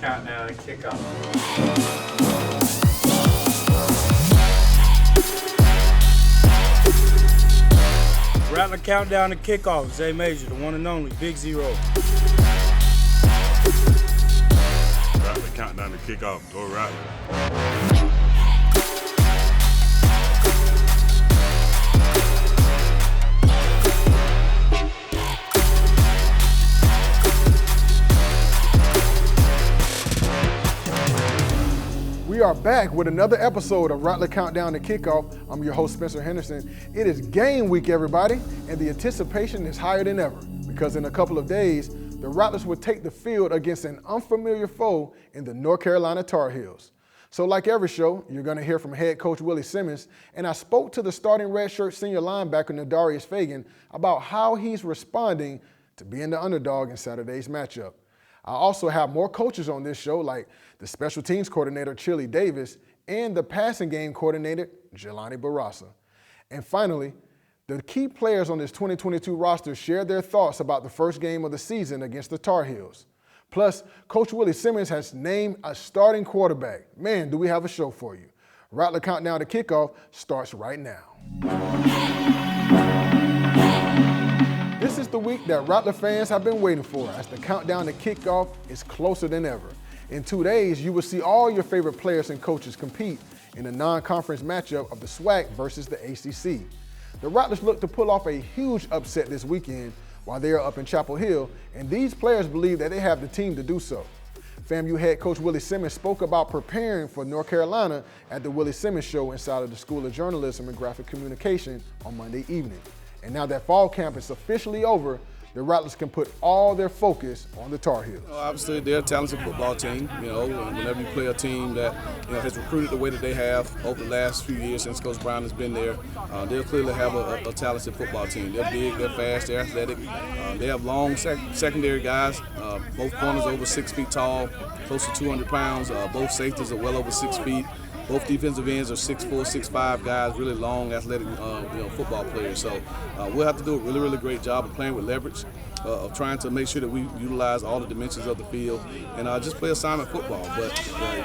Countdown to Kickoff. Rattler Countdown to Kickoff. Zay Major, the one and only, Big Zero. Rattler Countdown to Kickoff. Go Rattler. We are back with another episode of Rattler Countdown to Kickoff. I'm your host, Spencer Henderson. It is game week, everybody, and the anticipation is higher than ever because in a couple of days, the Rattlers will take the field against an unfamiliar foe in the North Carolina Tar Heels. So like every show, you're going to hear from head coach Willie Simmons, and I spoke to the starting redshirt senior linebacker Nadarius Fagan about how he's responding to being the underdog in Saturday's matchup. I also have more coaches on this show, like the special teams coordinator, Chili Davis, and the passing game coordinator, Jelani Berassa. And finally, the key players on this 2022 roster shared their thoughts about the first game of the season against the Tar Heels. Plus, Coach Willie Simmons has named a starting quarterback. Man, do we have a show for you. Rattler Countdown to Kickoff starts right now. This is the week that Rattler fans have been waiting for as the countdown to kickoff is closer than ever. In 2 days, you will see all your favorite players and coaches compete in a non-conference matchup of the SWAC versus the ACC. The Rattlers look to pull off a huge upset this weekend while they are up in Chapel Hill, and these players believe that they have the team to do so. FAMU head coach Willie Simmons spoke about preparing for North Carolina at the Willie Simmons Show inside of the School of Journalism and Graphic Communication on Monday evening. And now that fall camp is officially over, the Rattlers can put all their focus on the Tar Heels. Obviously, they're a talented football team. Whenever you play a team that has recruited the way that they have over the last few years since Coach Brown has been there, they'll clearly have a talented football team. They're big, they're fast, they're athletic. They have long secondary guys. Both corners over 6 feet tall, close to 200 pounds. Both safeties are well over 6 feet. Both defensive ends are 6'4", 6'5" guys, really long, athletic, football players. So we'll have to do a really, really great job of playing with leverage, of trying to make sure that we utilize all the dimensions of the field and just play assignment football. But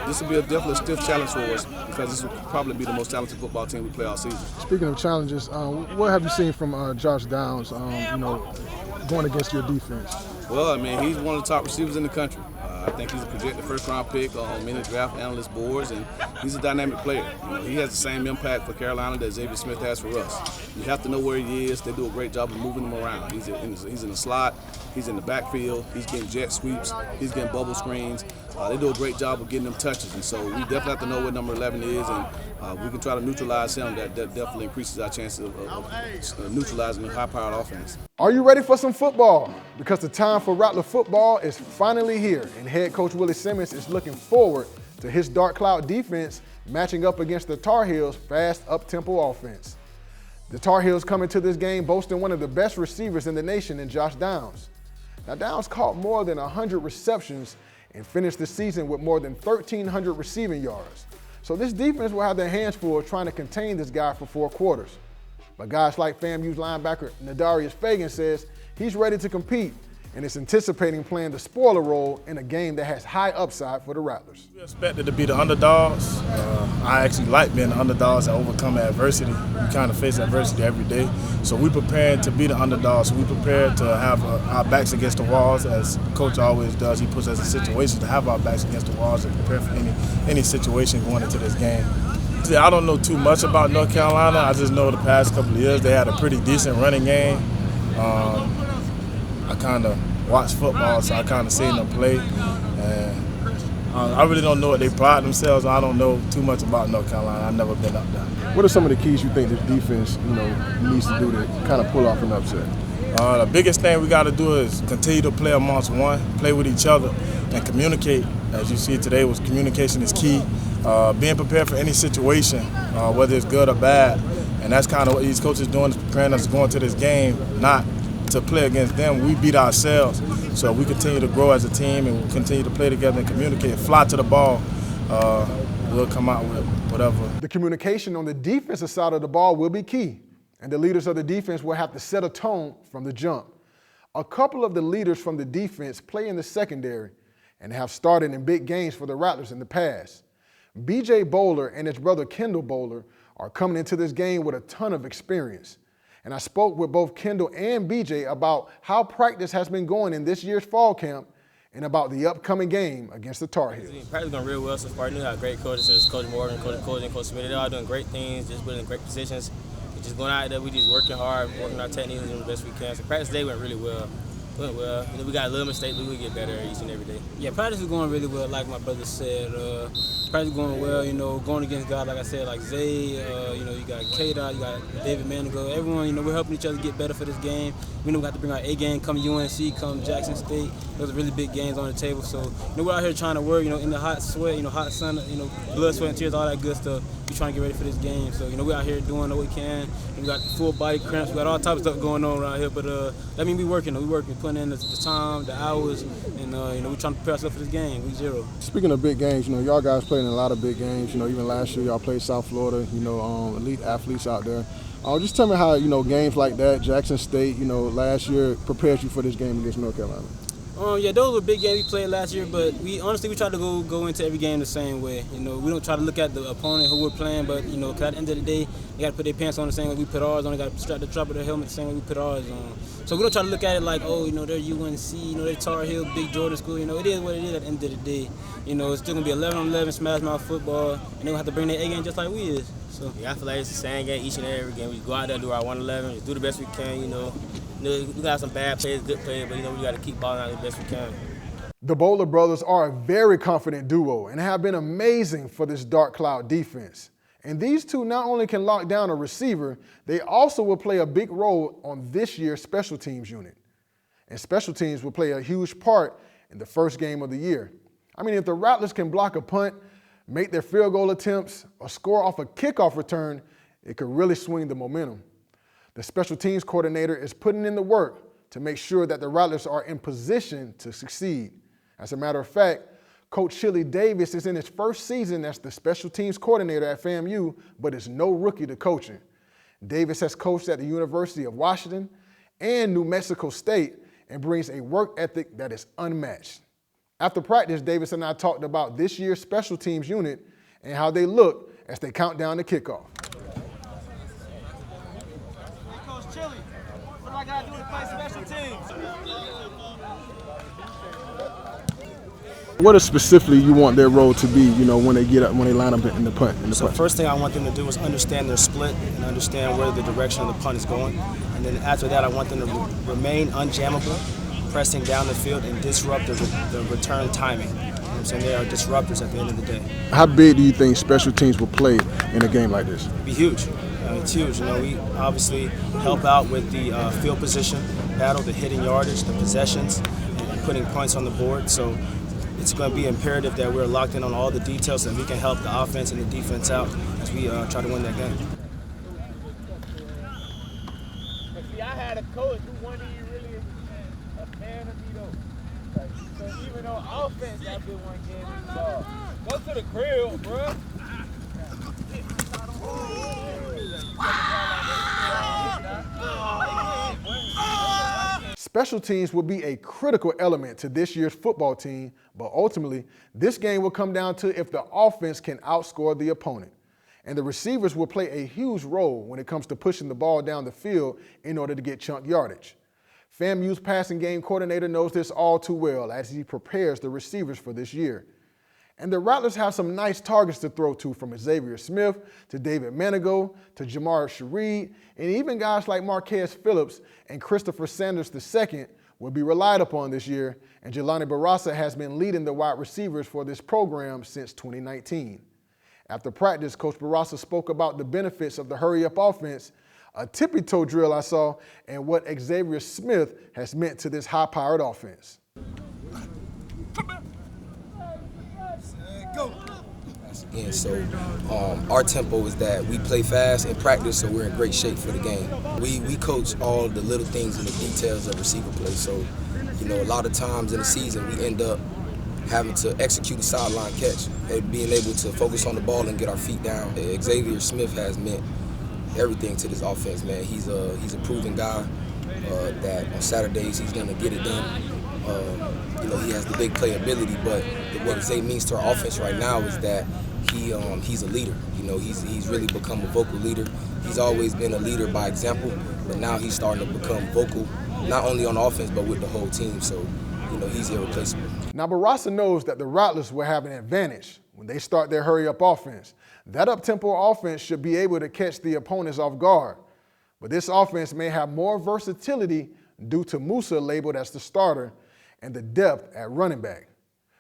this will be definitely a stiff challenge for us because this will probably be the most talented football team we play all season. Speaking of challenges, what have you seen from Josh Downs, going against your defense? Well, he's one of the top receivers in the country. I think he's a projected first-round pick on many draft analyst boards, and he's a dynamic player. He has the same impact for Carolina that Xavier Smith has for us. You have to know where he is. They do a great job of moving him around. He's in the slot. He's in the backfield. He's getting jet sweeps. He's getting bubble screens. They do a great job of getting them touches, and so we definitely have to know what number 11 is, and we can try to neutralize him. That definitely increases our chances of neutralizing a high-powered offense. Are you ready for some football? Because the time for Rattler football is finally here, and head coach Willie Simmons is looking forward to his Dark Cloud defense matching up against the Tar Heels' fast up-tempo offense. The Tar Heels come into this game boasting one of the best receivers in the nation in Josh Downs. Now, Downs caught more than 100 receptions and finished the season with more than 1,300 receiving yards. So this defense will have their hands full trying to contain this guy for 4 quarters. But guys like FAMU's linebacker Nadarius Fagan says he's ready to compete and is anticipating playing the spoiler role in a game that has high upside for the Rattlers. We expected to be the underdogs. I actually like being the underdogs and overcome adversity. We kind of face adversity every day. So we prepared to be the underdogs. We prepared to have our backs against the walls, as Coach always does. He puts us in situations to have our backs against the walls and prepare for any situation going into this game. I don't know too much about North Carolina. I just know the past couple of years they had a pretty decent running game. I kind of watch football, so I kind of seen them play. And I really don't know what they pride themselves on. I don't know too much about North Carolina. I've never been up there. What are some of the keys you think this defense, needs to do to kind of pull off an upset? The biggest thing we got to do is continue to play amongst one, play with each other, and communicate. As you see today, communication is key. Being prepared for any situation, whether it's good or bad. And that's kind of what these coaches doing, is preparing us to go into this game, not to play against them. We beat ourselves. So we continue to grow as a team and we continue to play together and communicate, fly to the ball. We'll come out with whatever. The communication on the defensive side of the ball will be key, and the leaders of the defense will have to set a tone from the jump. A couple of the leaders from the defense play in the secondary, and have started in big games for the Rattlers in the past. B.J. Bowler and his brother Kendall Bowler are coming into this game with a ton of experience. And I spoke with both Kendall and B.J. about how practice has been going in this year's fall camp and about the upcoming game against the Tar Heels. Practice going real well so far. You got great coaches, such as Coach Morgan, Coach Smith. They're all doing great things, just putting in great positions. We're just going out there, we just working hard, working our techniques and doing the best we can. So practice today went really well. Went well. You know, we got a little mistake, but we get better each and every day. Yeah, practice is going really well, like my brother said. Practice is going well, you know, going against guys, like I said, like Zay, you know, you got K-Dot, you got David Manigo. Everyone, you know, we're helping each other get better for this game. We know we got to bring our A game, come UNC, come Jackson State. Those are really big games on the table. So, you know, we're out here trying to work, you know, in the hot sweat, you know, hot sun, you know, blood, sweat, and tears, all that good stuff. We're trying to get ready for this game. So, you know, we're out here doing what we can. We got full body cramps. We got all types of stuff going on around here. But that means we working, putting in the time, the hours, and, you know, we're trying to prepare ourselves for this game, week 0. Speaking of big games, you know, y'all guys played in a lot of big games. You know, even last year y'all played South Florida, you know, elite athletes out there. Just tell me how, you know, games like that, Jackson State, you know, last year prepares you for this game against North Carolina. Yeah, those were big games we played last year, but we honestly try to go into every game the same way. You know, we don't try to look at the opponent who we're playing, but you know, 'cause at the end of the day, they got to put their pants on the same way we put ours on. They got to strap the top of their helmet the same way we put ours on. So we don't try to look at it like, oh, you know, they're UNC, you know, they're Tar Heel, big Jordan school. You know, it is what it is at the end of the day. You know, it's still gonna be 11-on-11 smash mouth football, and they're gonna have to bring their A game just like we is. So yeah, I feel like it's the same game each and every game. We go out there, do our 111, just do the best we can. You know, we got some bad plays, good plays, but you know, we got to keep balling out the best we can. The Bowler brothers are a very confident duo and have been amazing for this dark cloud defense. And these two not only can lock down a receiver, they also will play a big role on this year's special teams unit. And special teams will play a huge part in the first game of the year. I mean, if the Rattlers can block a punt, make their field goal attempts, or score off a kickoff return, it could really swing the momentum. The special teams coordinator is putting in the work to make sure that the Rattlers are in position to succeed. As a matter of fact, Coach Chili Davis is in his first season as the special teams coordinator at FAMU, but is no rookie to coaching. Davis has coached at the University of Washington and New Mexico State and brings a work ethic that is unmatched. After practice, Davis and I talked about this year's special teams unit and how they look as they count down to kickoff. Coach Chili, what do I got to do to play special teams? What is specifically you want their role to be, you know, when they get up, when they line up in the punt? So first thing I want them to do is understand their split and understand where the direction of the punt is going. And then after that, I want them to remain unjammable, pressing down the field and disrupt the return timing. You know what I'm saying? They are disruptors at the end of the day. How big do you think special teams will play in a game like this? It'd be huge. It's huge. You know, we obviously help out with the field position battle, the hitting yardage, the possessions, and putting points on the board. So it's going to be imperative that we're locked in on all the details so that we can help the offense and the defense out as we try to win that game. See, I had a coach who wanted you really a fan of me though. Like, so even though offense got been one game, go to the crib, bro. Special teams will be a critical element to this year's football team, but ultimately, this game will come down to if the offense can outscore the opponent. And the receivers will play a huge role when it comes to pushing the ball down the field in order to get chunk yardage. FAMU's passing game coordinator knows this all too well as he prepares the receivers for this year. And the Rattlers have some nice targets to throw to, from Xavier Smith to David Manigo to Sheread, and even guys like Marquez Phillips and Christopher Sanders II will be relied upon this year, and Jelani Berassa has been leading the wide receivers for this program since 2019. After practice, Coach Berassa spoke about the benefits of the hurry-up offense, a tippy-toe drill I saw, and what Xavier Smith has meant to this high-powered offense. Again, so our tempo is that we play fast in practice, so we're in great shape for the game. We coach all the little things and the details of receiver play. So, you know, a lot of times in the season we end up having to execute a sideline catch and being able to focus on the ball and get our feet down. Xavier Smith has meant everything to this offense, man. He's a proven guy that on Saturdays he's gonna get it done. he has the big playability, but what Zay means to our offense right now is that he's a leader. He's really become a vocal leader. He's always been a leader by example, but now he's starting to become vocal, not only on offense, but with the whole team. So, he's irreplaceable. Now, Berassa knows that the Rattlers will have an advantage when they start their hurry-up offense. That up-tempo offense should be able to catch the opponents off guard. But this offense may have more versatility due to Moussa labeled as the starter and the depth at running back.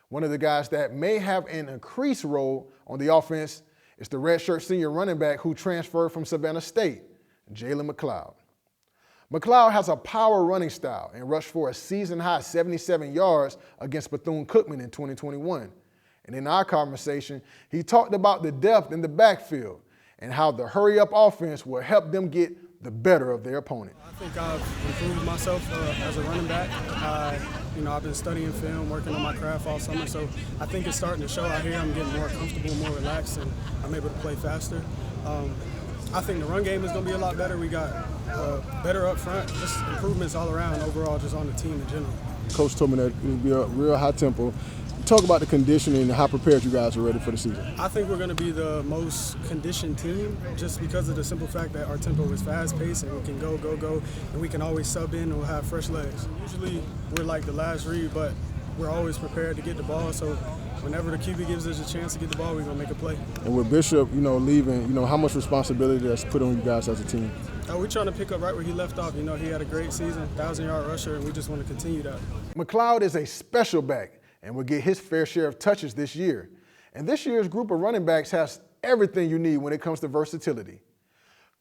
One of the guys that may have an increased role on the offense is the redshirt senior running back who transferred from Savannah State, Jalen McLeod. McLeod has a power running style and rushed for a season-high 77 yards against Bethune-Cookman in 2021. And in our conversation, he talked about the depth in the backfield and how the hurry-up offense will help them get the better of their opponent. I think I've improved myself as a running back. I've been studying film, working on my craft all summer, so I think it's starting to show out here. I'm getting more comfortable, more relaxed, and I'm able to play faster. I think the run game is going to be a lot better. We got better up front, just improvements all around overall, just on the team in general. Coach told me that it'll be a real high tempo. Talk about the conditioning and how prepared you guys are ready for the season. I think we're going to be the most conditioned team just because of the simple fact that our tempo is fast-paced and we can go, and we can always sub in and we'll have fresh legs. Usually we're like the last read, but we're always prepared to get the ball, so whenever the QB gives us a chance to get the ball, we're going to make a play. And with Bishop, leaving, how much responsibility that's put on you guys as a team? We're trying to pick up right where he left off. He had a great season, 1,000-yard rusher, and we just want to continue that. McLeod is a special back and will get his fair share of touches this year. And this year's group of running backs has everything you need when it comes to versatility.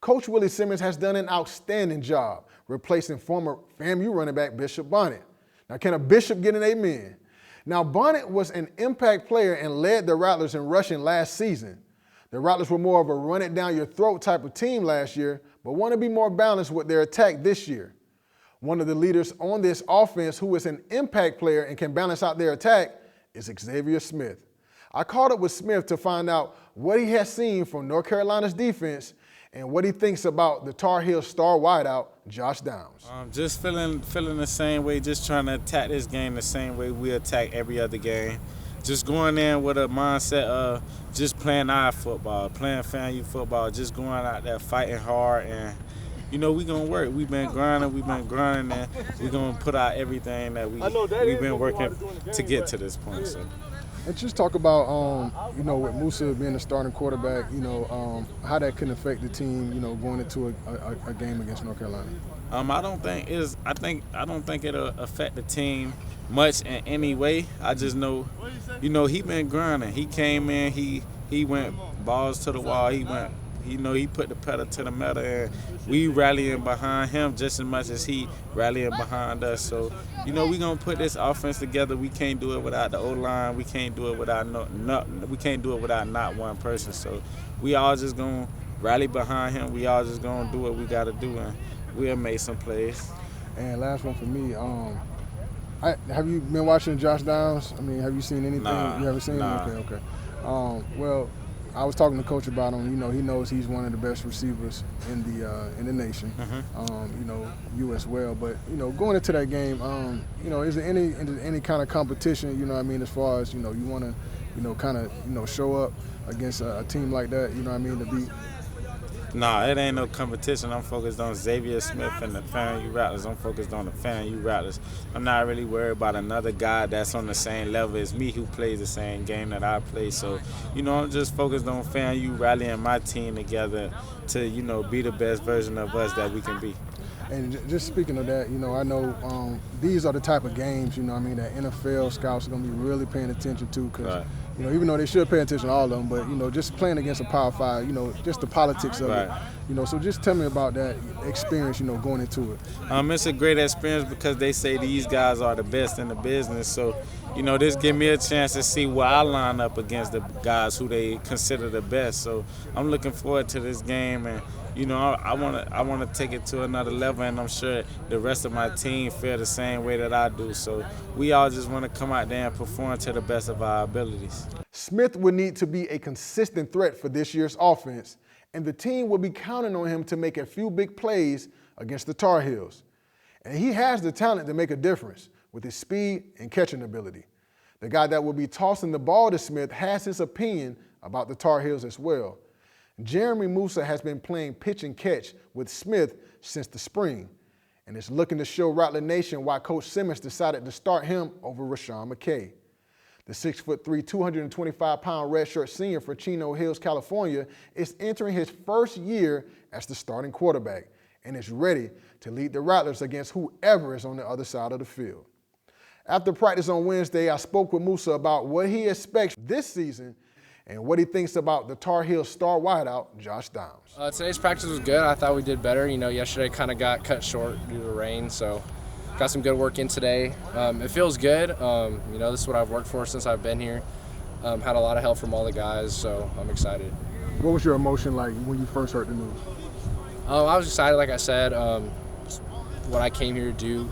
Coach Willie Simmons has done an outstanding job replacing former FAMU running back Bishop Bonnet. Now, can a Bishop get an amen? Now, Bonnet was an impact player and led the Rattlers in rushing last season. The Rattlers were more of a run-it-down-your-throat type of team last year, but want to be more balanced with their attack this year. One of the leaders on this offense who is an impact player and can balance out their attack is Xavier Smith. I caught up with Smith to find out what he has seen from North Carolina's defense and what he thinks about the Tar Heels star wideout, Josh Downs. Just feeling the same way, just trying to attack this game the same way we attack every other game. Just going in with a mindset of just playing our football, playing FAMU football, just going out there fighting hard, and we're going to work. We've been grinding, and we're going to put out everything that we've been working to get to this point. So. And just talk about, with Moussa being the starting quarterback, how that can affect the team, going into a game against North Carolina. I don't think it'll affect the team much in any way. I just know, he been grinding. He came in, he went balls to the wall. He put the pedal to the metal, and we rallying behind him just as much as he rallying behind us. So, we gonna put this offense together. We can't do it without the O-line. We can't do it without not one person. So, we all just gonna rally behind him. We all just gonna do what we gotta do, and we'll make some plays. And last one for me. Have you been watching Josh Downs? Have you seen anything? Nah, you haven't seen nah. him? Okay. Well, I was talking to Coach about him. He knows he's one of the best receivers in the nation. You as well. But going into that game, is there any kind of competition? As far as you want to show up against a team like that. To beat. Nah, it ain't no competition. I'm focused on Xavier Smith and the FAMU Rattlers. I'm focused on the FAMU Rattlers. I'm not really worried about another guy that's on the same level as me who plays the same game that I play. So, I'm just focused on FAMU rallying my team together to, be the best version of us that we can be. And just speaking of that, I know these are the type of games, that NFL scouts are going to be really paying attention to because, right. Even though they should pay attention to all of them, but, just playing against a Power 5, just the politics of right. it. So just tell me about that experience, going into it. It's a great experience because they say these guys are the best in the business. So, this give me a chance to see where I line up against the guys who they consider the best. So I'm looking forward to this game, and I want to take it to another level, and I'm sure the rest of my team feel the same way that I do. So we all just want to come out there and perform to the best of our abilities. Smith will need to be a consistent threat for this year's offense, and the team will be counting on him to make a few big plays against the Tar Heels. And he has the talent to make a difference. with his speed and catching ability. The guy that will be tossing the ball to Smith has his opinion about the Tar Heels as well. Jeremy Moussa has been playing pitch and catch with Smith since the spring, and is looking to show Rattler Nation why Coach Simmons decided to start him over Rashawn McKay. The 6'3", 225-pound redshirt senior for Chino Hills, California, is entering his first year as the starting quarterback and is ready to lead the Rattlers against whoever is on the other side of the field. After practice on Wednesday, I spoke with Moussa about what he expects this season and what he thinks about the Tar Heels star wideout, Josh Downs. Today's practice was good. I thought we did better. Yesterday kind of got cut short due to rain, so got some good work in today. It feels good. This is what I've worked for since I've been here. Had a lot of help from all the guys, so I'm excited. What was your emotion like when you first heard the news? I was excited, like I said. What I came here to do,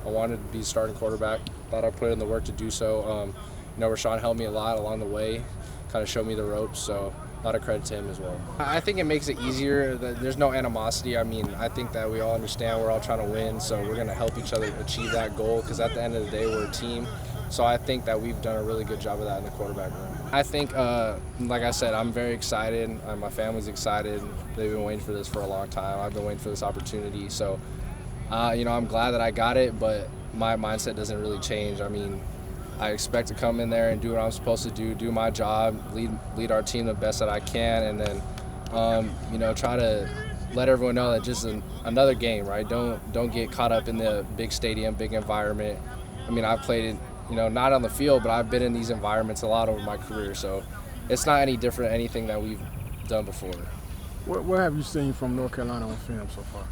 I wanted to be a starting quarterback. Thought I'd put in the work to do so. Rashawn helped me a lot along the way, kind of showed me the ropes, so a lot of credit to him as well. I think it makes it easier. There's no animosity. I think that we all understand we're all trying to win, so we're going to help each other achieve that goal, because at the end of the day, we're a team. So I think that we've done a really good job of that in the quarterback room. I think, like I said, I'm very excited. My family's excited. They've been waiting for this for a long time. I've been waiting for this opportunity. So, I'm glad that I got it, but my mindset doesn't really change. I expect to come in there and do what I'm supposed to do my job, lead our team the best that I can, and then, try to let everyone know that just another game, right? Don't get caught up in the big stadium, big environment. I've played, not on the field, but I've been in these environments a lot over my career, so it's not any different than anything that we've done before. What have you seen from North Carolina on film so far?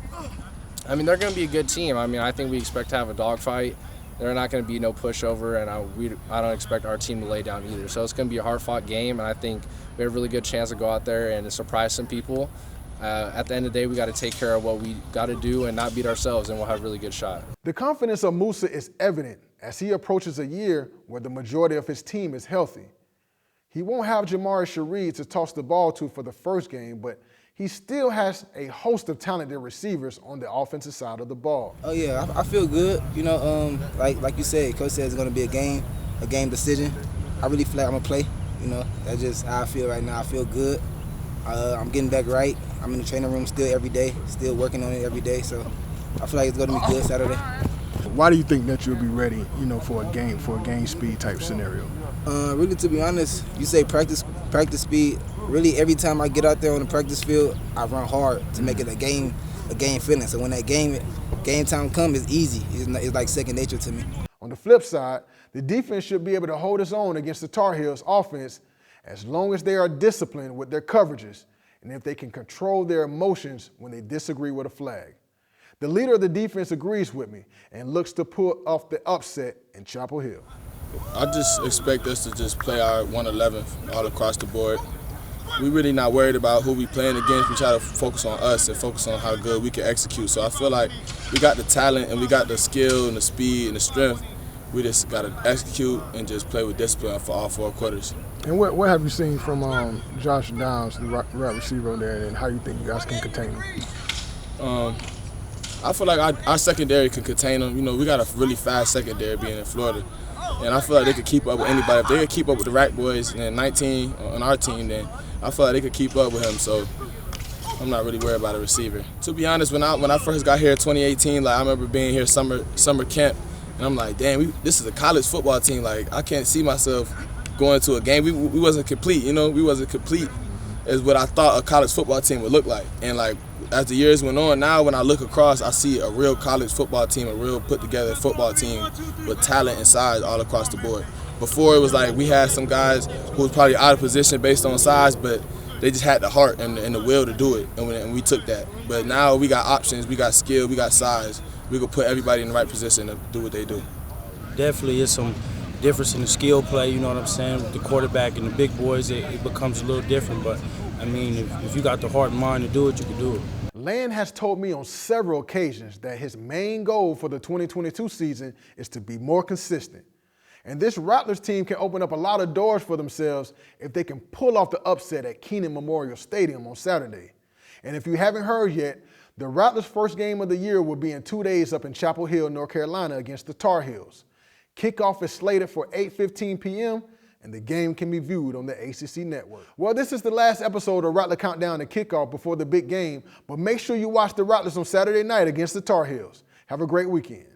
They're going to be a good team. I think we expect to have a dogfight. They're not going to be no pushover, and I don't expect our team to lay down either. So it's going to be a hard-fought game, and I think we have a really good chance to go out there and surprise some people. At the end of the day, we got to take care of what we got to do and not beat ourselves, and we'll have a really good shot. The confidence of Moussa is evident as he approaches a year where the majority of his team is healthy. He won't have Jah'Maree Sheread to toss the ball to for the first game, but he still has a host of talented receivers on the offensive side of the ball. Oh yeah, I feel good. Like you said, Coach said it's going to be a game decision. I really feel like I'm going to play. That's just how I feel right now. I feel good. I'm getting back right. I'm in the training room still every day, still working on it every day. So I feel like it's going to be good Saturday. Why do you think that you'll be ready, for a game speed type scenario? Really, to be honest, you say practice speed. Really, every time I get out there on the practice field, I run hard to make it a game feeling. So when that game time comes, it's easy. It's like second nature to me. On the flip side, the defense should be able to hold its own against the Tar Heels offense as long as they are disciplined with their coverages and if they can control their emotions when they disagree with a flag. The leader of the defense agrees with me and looks to pull off the upset in Chapel Hill. I just expect us to just play our 111th all across the board. We're really not worried about who we playing against. We try to focus on us and focus on how good we can execute. So I feel like we got the talent and we got the skill and the speed and the strength. We just got to execute and just play with discipline for all 4 quarters. And what have you seen from Josh Downs, the right receiver there, and how you think you guys can contain him? I feel like our secondary can contain them. We got a really fast secondary being in Florida. And I feel like they could keep up with anybody. If they could keep up with the Rack boys and 19 on our team, then I feel like they could keep up with him. So I'm not really worried about a receiver. To be honest, when I first got here in 2018, I remember being here summer camp, and I'm like, damn, this is a college football team. I can't see myself going to a game. We wasn't complete, we wasn't complete as what I thought a college football team would look like. And as the years went on, now when I look across, I see a real college football team, a real put-together football team with talent and size all across the board. Before, it was like we had some guys who was probably out of position based on size, but they just had the heart and the will to do it, and we took that. But now we got options, we got skill, we got size. We can put everybody in the right position to do what they do. Definitely is some difference in the skill play, you know what I'm saying? With the quarterback and the big boys, it becomes a little different. But, if you got the heart and mind to do it, you can do it. Land has told me on several occasions that his main goal for the 2022 season is to be more consistent. And this Rattlers team can open up a lot of doors for themselves if they can pull off the upset at Keenan Memorial Stadium on Saturday. And if you haven't heard yet, the Rattlers' first game of the year will be in 2 days up in Chapel Hill, North Carolina against the Tar Heels. Kickoff is slated for 8:15 p.m., and the game can be viewed on the ACC network. Well, this is the last episode of Rattler Countdown to Kickoff before the big game, but make sure you watch the Rattlers on Saturday night against the Tar Heels. Have a great weekend.